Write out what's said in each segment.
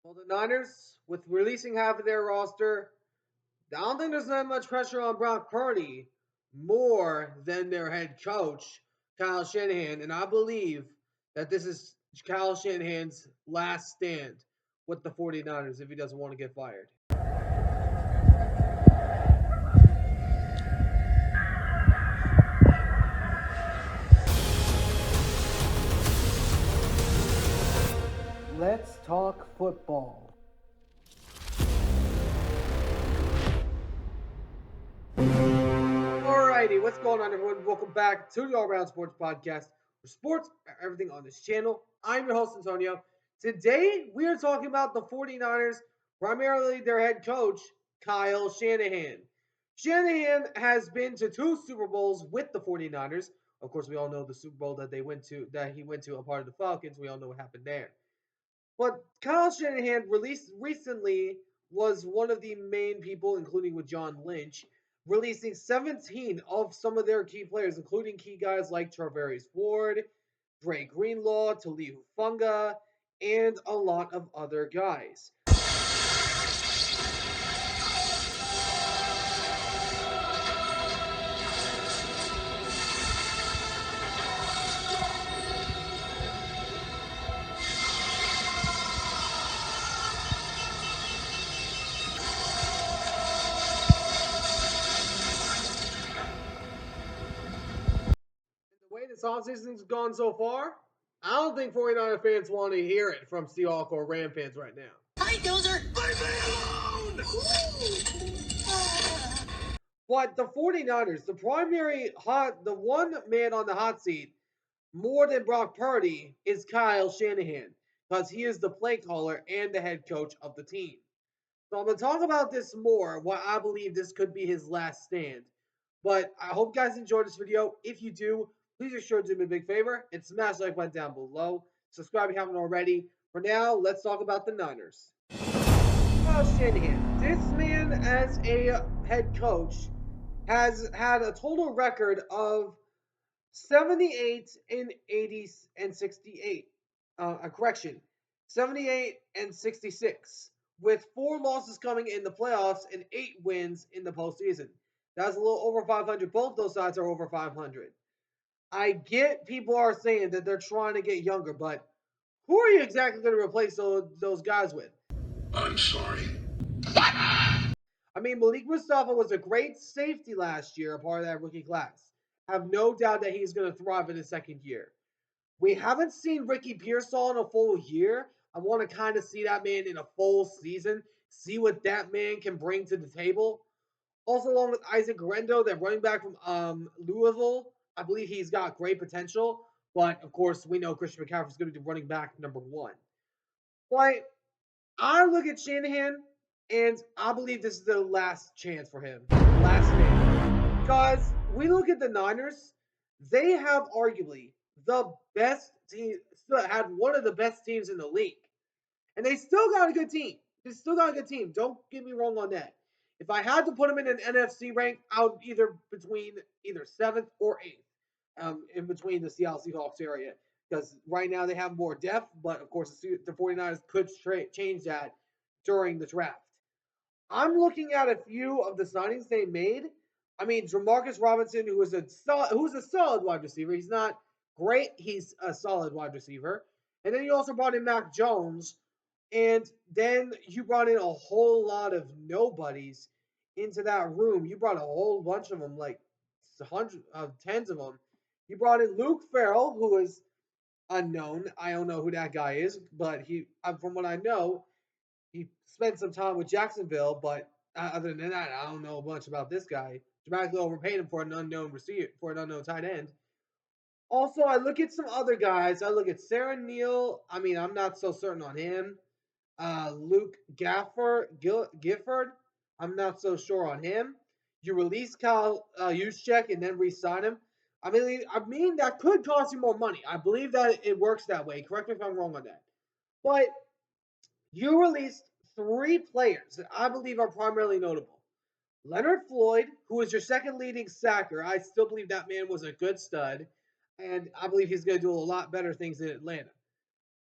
Well, the Niners, with releasing half of their roster, I don't think there's that much pressure on Brock Purdy more than their head coach, Kyle Shanahan. And I believe that this is Kyle Shanahan's last stand with the 49ers if he doesn't want to get fired. Let's talk football. Alrighty, what's going on, everyone? Welcome back to the All Around Sports Podcast, for sports, everything on this channel. I'm your host, Antonio. Today, we are talking about the 49ers, primarily their head coach, Kyle Shanahan. Shanahan has been to two Super Bowls with the 49ers. Of course, we all know the Super Bowl that he went to a part of the Falcons. We all know what happened there. But Kyle Shanahan released recently was one of the main people, including with John Lynch, releasing 17 of some of their key players, including key guys like Travarius Ward, Dre Greenlaw, Taliu Funga, and a lot of other guys. The way this offseason's gone so far, I don't think 49er fans want to hear it from Seahawks or Ram fans right now. Hi, Dozer. Leave me alone! But the 49ers, the one man on the hot seat more than Brock Purdy is Kyle Shanahan because he is the play caller and the head coach of the team. So I'm going to talk about this more, why I believe this could be his last stand. But I hope you guys enjoyed this video. If you do, please be sure to do me a big favor and smash the like button down below. Subscribe if you haven't already. For now, let's talk about the Niners. Kyle Shanahan, this man as a head coach has had a total record of 78 and 80 and 68. Correction, 78 and 66, with 4 losses coming in the playoffs and 8 wins in the postseason. That's a little over 500. Both those sides are over 500. I get people are saying that they're trying to get younger, but who are you exactly going to replace those guys with? I'm sorry. I mean, Malik Mustafa was a great safety last year, a part of that rookie class. I have no doubt that he's going to thrive in his second year. We haven't seen Ricky Pearsall in a full year. I want to kind of see that man in a full season, see what that man can bring to the table. Also, along with Isaac Guerrero, that running back from Louisville, I believe he's got great potential. But of course, we know Christian McCaffrey is going to be running back number one. But I look at Shanahan, and I believe this is the last chance for him, last name. Because we look at the Niners, they have arguably the best team, had one of the best teams in the league, and they still got a good team. They still got a good team. Don't get me wrong on that. If I had to put them in an NFC rank, I would either seventh or eighth, in between the Seattle Seahawks area. Because right now they have more depth, but of course the 49ers could change that during the draft. I'm looking at a few of the signings they made. I mean, Jamarcus Robinson, who's a solid wide receiver. He's not great. He's a solid wide receiver. And then you also brought in Mac Jones, and then you brought in a whole lot of nobodies into that room. You brought a whole bunch of them, like tens of them. You brought in Luke Farrell, who is unknown. I don't know who that guy is, but from what I know, he spent some time with Jacksonville. But other than that, I don't know much about this guy. Dramatically overpaid him for an unknown receiver, for an unknown tight end. Also, I look at some other guys. I look at Sarah Neal. I mean, I'm not so certain on him. Luke Gifford. I'm not so sure on him. You release Kyle Juszczyk and then re-sign him. I mean that could cost you more money. I believe that it works that way. Correct me if I'm wrong on that. But you released 3 players that I believe are primarily notable. Leonard Floyd, who is your second leading sacker. I still believe that man was a good stud, and I believe he's going to do a lot better things in Atlanta.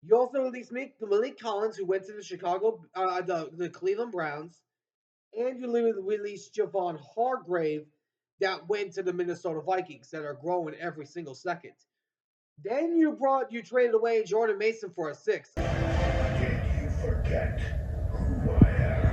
You also released Malik Collins, who went to the the Cleveland Browns, and you released Javon Hargrave, that went to the Minnesota Vikings, that are growing every single second. Then you traded away Jordan Mason for a sixth. Did you forget who I am?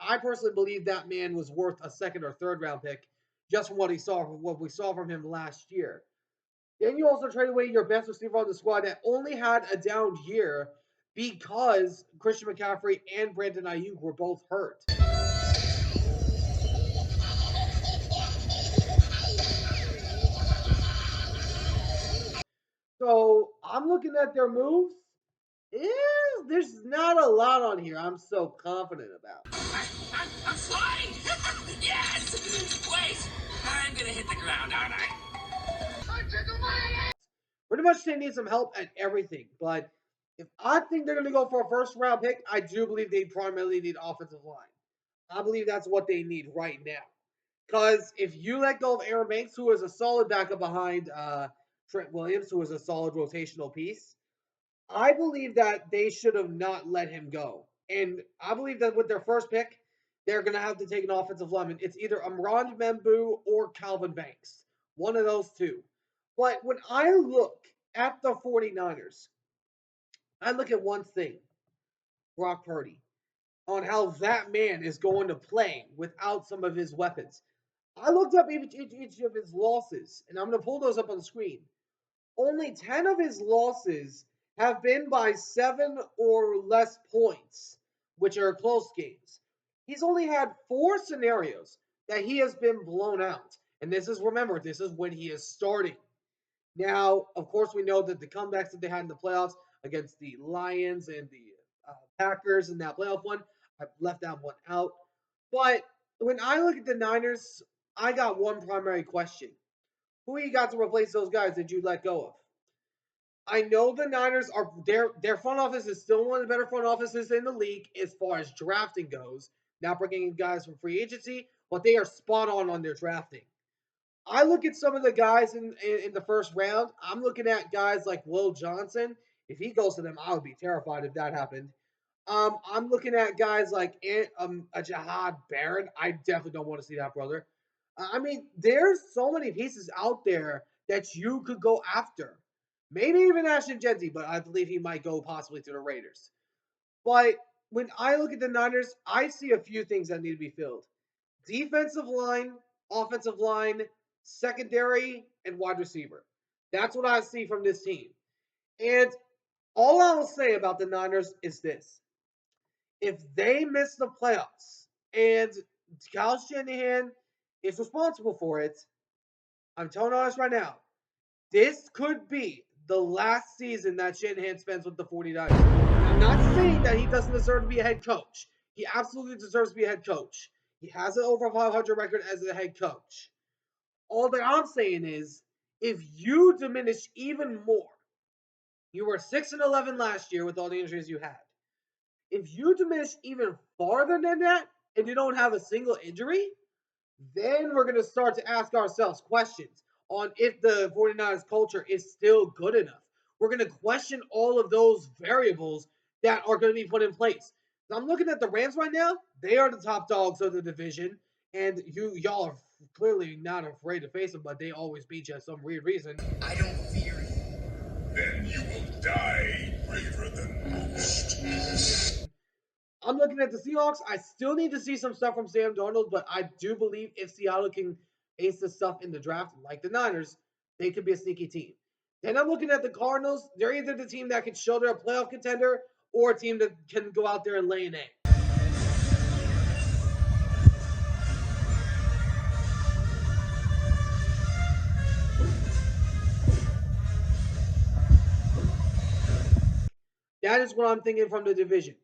I personally believe that man was worth a second or third round pick, just from what we saw from him last year. Then you also traded away your best receiver on the squad that only had a down year because Christian McCaffrey and Brandon Ayuk were both hurt. So I'm looking at their moves. There's not a lot on here I'm so confident about. I'm flying! Yes! Wait! I'm gonna hit the ground, aren't I? Pretty much they need some help at everything. But if I think they're going to go for a first round pick, I do believe they primarily need offensive line. I believe that's what they need right now. Because if you let go of Aaron Banks, who is a solid backup behind Trent Williams, who is a solid rotational piece, I believe that they should have not let him go. And I believe that with their first pick, they're going to have to take an offensive lineman. It's either Amron Membu or Calvin Banks. One of those two. But when I look at the 49ers, I look at one thing, Brock Purdy, on how that man is going to play without some of his weapons. I looked up each of his losses, and I'm going to pull those up on the screen. Only 10 of his losses have been by 7 or less points, which are close games. He's only had 4 scenarios that he has been blown out. And remember, this is when he is starting. Now, of course, we know that the comebacks that they had in the playoffs against the Lions and the Packers in that playoff one, I left that one out. But when I look at the Niners, I got one primary question: who you got to replace those guys that you let go of? I know the Niners are their front office is still one of the better front offices in the league as far as drafting goes. Not bringing in guys from free agency, but they are spot on their drafting. I look at some of the guys in the first round. I'm looking at guys like Will Johnson. If he goes to them, I would be terrified if that happened. I'm looking at guys like a Jahad Barron. I definitely don't want to see that, brother. I mean, there's so many pieces out there that you could go after. Maybe even Ashton Jeanty, but I believe he might go possibly to the Raiders. But when I look at the Niners, I see a few things that need to be filled: defensive line, offensive line, secondary, and wide receiver. That's what I see from this team. And all I will say about the Niners is this: if they miss the playoffs and Kyle Shanahan is responsible for it, I'm telling you honest right now, this could be the last season that Shanahan spends with the 49ers. I'm not saying that he doesn't deserve to be a head coach. He absolutely deserves to be a head coach. He has an over 500 record as a head coach. All that I'm saying is, if you diminish even more, you were 6-11 last year with all the injuries you had. If you diminish even farther than that and you don't have a single injury, then we're going to start to ask ourselves questions on if the 49ers culture is still good enough. We're going to question all of those variables that are going to be put in place. I'm looking at the Rams right now. They are the top dogs of the division, and y'all are clearly not afraid to face them, but they always beat you for some weird reason. I don't fear you. Then you will die braver than most. I'm looking at the Seahawks. I still need to see some stuff from Sam Darnold, but I do believe if Seattle can ace the stuff in the draft, like the Niners, they could be a sneaky team. Then I'm looking at the Cardinals. They're either the team that can show they're a playoff contender or a team that can go out there and lay an egg. That is what I'm thinking from the division.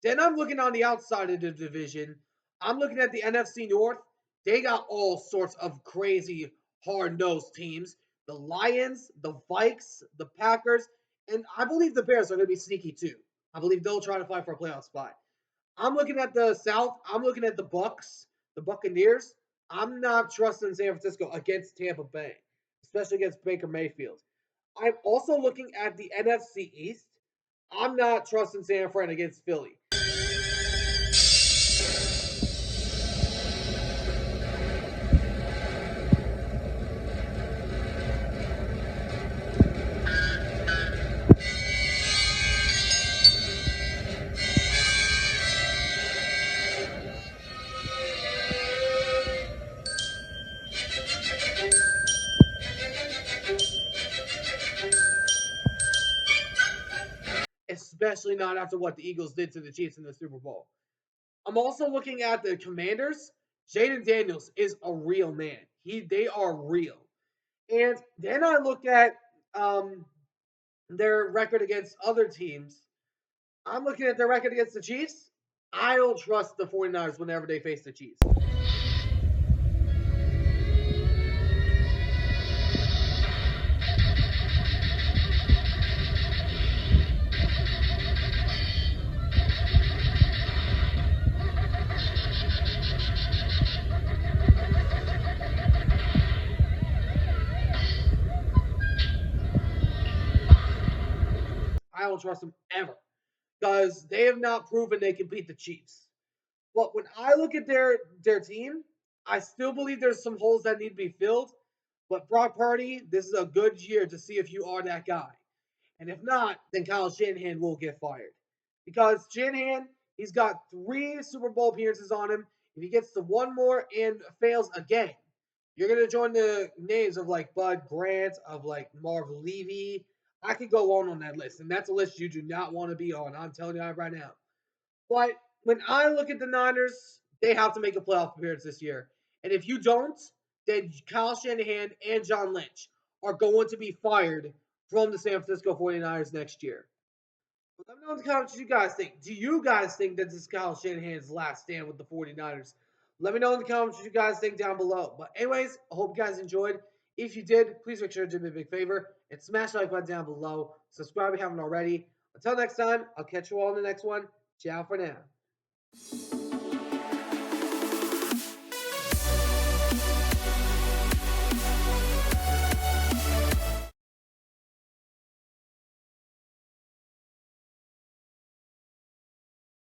Then I'm looking on the outside of the division. I'm looking at the NFC North. They got all sorts of crazy, hard nosed teams: the Lions, the Vikes, the Packers, and I believe the Bears are going to be sneaky too. I believe they'll try to fight for a playoff spot. I'm looking at the South. I'm looking at the Bucks, the Buccaneers. I'm not trusting San Francisco against Tampa Bay, especially against Baker Mayfield. I'm also looking at the NFC East. I'm not trusting San Fran against Philly. Especially not after what the Eagles did to the Chiefs in the Super Bowl. I'm also looking at the Commanders. Jaden Daniels is a real man. They are real. And then I look at their record against other teams. I'm looking at their record against the Chiefs. I don't trust the 49ers whenever they face the Chiefs. I don't trust them ever because they have not proven they can beat the Chiefs. But when I look at their team, I still believe there's some holes that need to be filled. But Brock Purdy, this is a good year to see if you are that guy. And if not, then Kyle Shanahan will get fired. Because Shanahan, he's got 3 Super Bowl appearances on him. If he gets to one more and fails again, you're gonna join the names of like Bud Grant, of like Marv Levy. I could go on that list, and that's a list you do not want to be on. I'm telling you that right now. But when I look at the Niners, they have to make a playoff appearance this year. And if you don't, then Kyle Shanahan and John Lynch are going to be fired from the San Francisco 49ers next year. Let me know in the comments what you guys think. Do you guys think that this is Kyle Shanahan's last stand with the 49ers? Let me know in the comments what you guys think down below. But anyways, I hope you guys enjoyed. If you did, please make sure to do me a big favor and smash the like button down below. Subscribe if you haven't already. Until next time, I'll catch you all in the next one. Ciao for now.